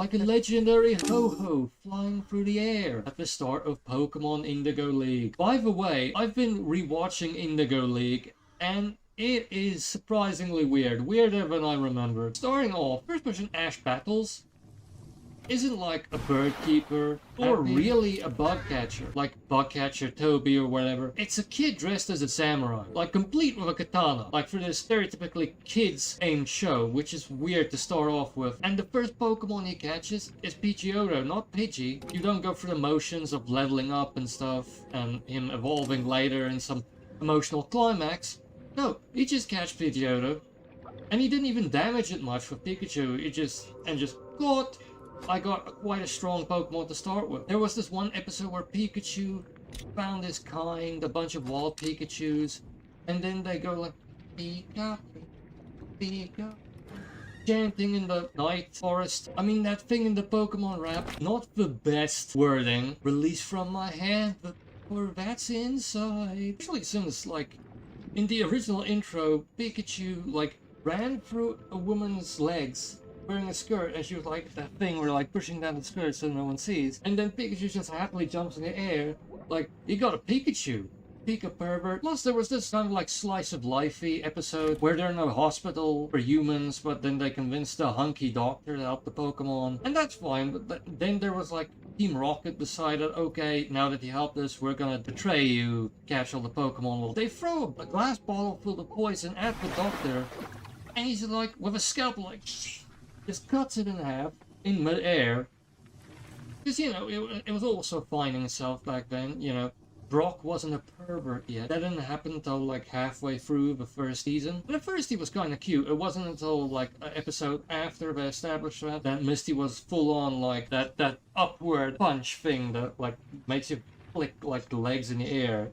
like a legendary Ho-Ho flying through the air at the start of Pokémon Indigo League. By the way, I've been rewatching Indigo League, and it is surprisingly weird. Weirder than I remember. Starting off, first person Ash battles isn't like a bird keeper or really a bug catcher, like bug catcher Toby or whatever. It's a kid dressed as a samurai, like complete with a katana, like for this stereotypically kids aimed show, which is weird to start off with. And the first Pokemon he catches is Pidgeotto, not Pidgey. You don't go through the motions of leveling up and stuff and him evolving later in some emotional climax. No, he just catches Pidgeotto, and he didn't even damage it much with Pikachu. He just caught. I got quite a strong Pokemon to start with. There was this one episode where Pikachu found his kind, a bunch of wild Pikachus, and then they go like, Pika, Pika, chanting in the night forest. I mean, that thing in the Pokemon rap, not the best wording. Release from my hand, but for that's inside. Especially since, like, in the original intro, Pikachu, like, ran through a woman's legs wearing a skirt, and she was like that thing where like pushing down the skirt so no one sees, and then Pikachu just happily jumps in the air like he got a Pikachu. Pika pervert. Plus there was this kind of like slice of lifey episode where they're in a hospital for humans, but then they convinced the hunky doctor to help the Pokemon, and that's fine. But then there was like Team Rocket decided, okay, now that you helped us, we're gonna betray you, catch all the Pokemon. Well, they throw a glass bottle full of poison at the doctor, and he's like with a scalpel like just cuts it in half in mid-air. Because, you know, it was also finding itself back then, you know. Brock wasn't a pervert yet. That didn't happen until like halfway through the first season. But at first he was kind of cute. It wasn't until like an episode after they established that Misty was full on like that upward punch thing that like makes you flick like the legs in the air.